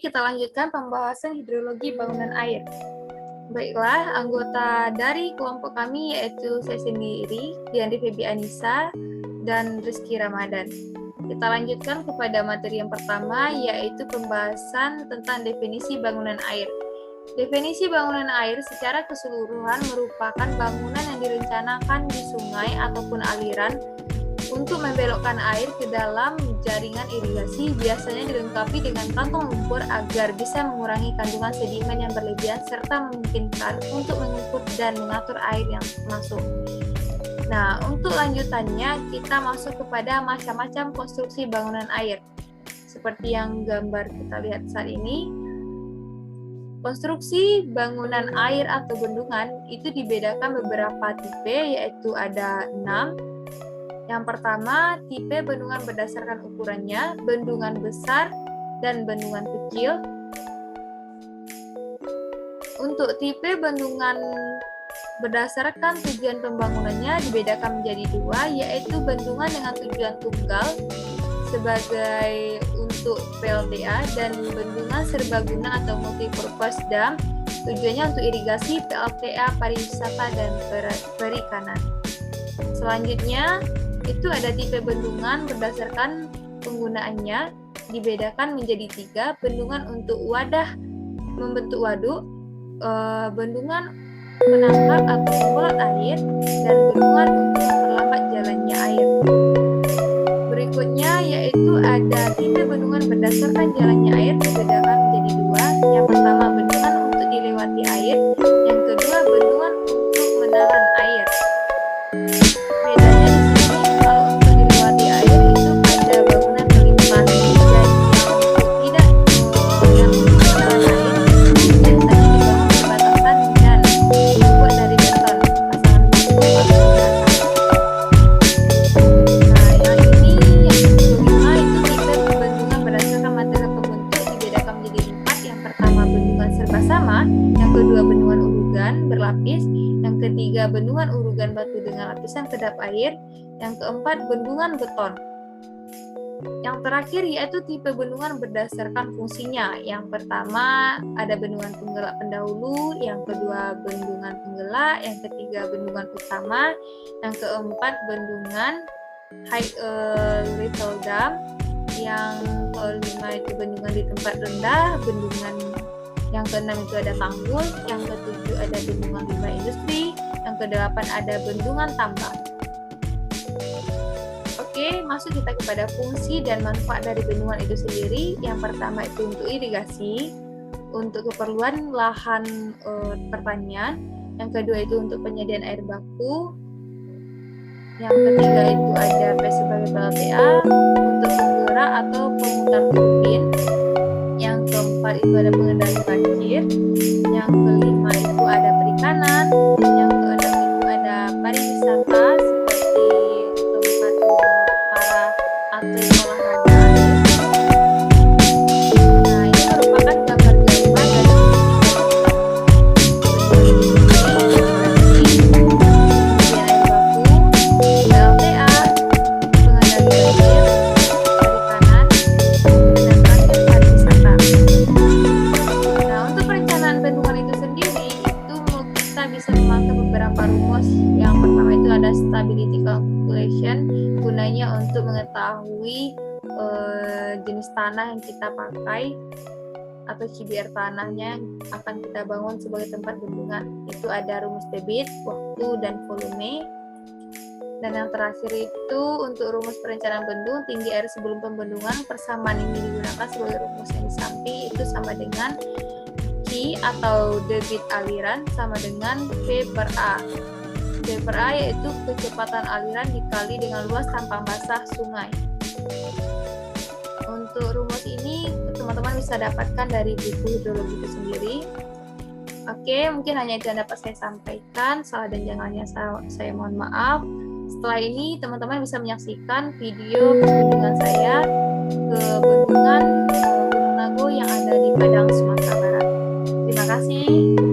kita lanjutkan pembahasan hidrologi bangunan air. Baiklah, anggota dari kelompok kami yaitu saya sendiri, Diandri Febi Anissa, dan Rizky Ramadan. Kita lanjutkan kepada materi yang pertama, yaitu pembahasan tentang definisi bangunan air. Definisi bangunan air secara keseluruhan merupakan bangunan yang direncanakan di sungai ataupun aliran untuk membelokkan air ke dalam jaringan irigasi, biasanya dilengkapi dengan kantong lumpur agar bisa mengurangi kandungan sedimen yang berlebihan serta memungkinkan untuk mengukur dan mengatur air yang masuk. Nah, untuk lanjutannya kita masuk kepada macam-macam konstruksi bangunan air. Seperti yang gambar kita lihat saat ini, konstruksi bangunan air atau bendungan itu dibedakan beberapa tipe, yaitu ada 6. Yang pertama, tipe bendungan berdasarkan ukurannya, bendungan besar dan bendungan kecil. Untuk tipe bendungan berdasarkan tujuan pembangunannya dibedakan menjadi 2, yaitu bendungan dengan tujuan tunggal sebagai untuk PLTA dan bendungan serbaguna atau multipurpose dam tujuannya untuk irigasi, PLTA, pariwisata, dan perikanan. Selanjutnya, itu ada tipe bendungan berdasarkan penggunaannya dibedakan menjadi 3, bendungan untuk wadah membentuk waduk, bendungan penangkap atau pembolot air, dan bendungan untuk memperlambat jalannya air. Berikutnya yaitu ada tipe bendungan berdasarkan jalannya air dibedakan menjadi 2, yang pertama bendungan untuk dilewati air, yang kedua bendungan untuk menahan air. Bedanya di sini, kalau untuk dilewati air itu ada bangunan pelimpah, dan yang untuk menahan air biasanya dibangun berbatasan dan dibuat dari beton, pasangan bambu atau bata. Nah, yang ini yang kelima itu tipe bendungan berdasarkan material pembentuk dibedakan menjadi 4. Yang pertama bendungan serba sama, yang kedua bendungan urugan berlapis, yang ketiga bendungan urugan batu dengan lapisan kedap air, yang keempat bendungan beton. Yang terakhir yaitu tipe bendungan berdasarkan fungsinya. Yang pertama ada bendungan penggelak pendahulu, yang kedua bendungan penggelak, yang ketiga bendungan utama, yang keempat bendungan high level dam, yang kelima itu bendungan di tempat rendah, bendungan yang keenam itu ada tanggul, yang ketujuh ada bendungan limbah industri, yang kedelapan ada bendungan tambang. Oke, masuk kita kepada fungsi dan manfaat dari bendungan itu sendiri. Yang pertama itu untuk irigasi, untuk keperluan lahan pertanian. Yang kedua itu untuk penyediaan air baku. Yang ketiga itu ada sebagai PLTA, untuk penggerak atau pemutar turbin. Yang keempat itu ada pengendali banjir. Yang kelima itu ada perikanan. Yang keenam itu ada pariwisata seperti tempat para atlet olahraga. Nah, ini merupakan gambar-gambar dari PLTA, pengendali banjir, perikanan, dan terakhir pariwisata. Nah, untuk perencanaan bendungan itu sendiri, itu kita bisa memakai beberapa rumus. Yang pertama itu ada stability calculation, gunanya untuk mengetahui jenis tanah yang kita pakai atau CBR tanahnya yang akan kita bangun sebagai tempat bendungan. Itu ada rumus debit, waktu, dan volume. Dan yang terakhir itu untuk rumus perencanaan bendung, tinggi air sebelum pembendungan. Persamaan ini digunakan sebagai rumus yang di samping, itu sama dengan Q atau debit aliran sama dengan P per A. P per A yaitu kecepatan aliran dikali dengan luas tampang basah sungai. Untuk rumus ini teman-teman bisa dapatkan dari buku hidrologi itu sendiri. Oke, mungkin hanya itu yang dapat saya sampaikan. Salah dan jangannya saya mohon maaf. Setelah ini teman-teman bisa menyaksikan video kunjungan saya ke bendungan Gunung Nago yang ada di Padang, Sumatera Barat. Terima kasih.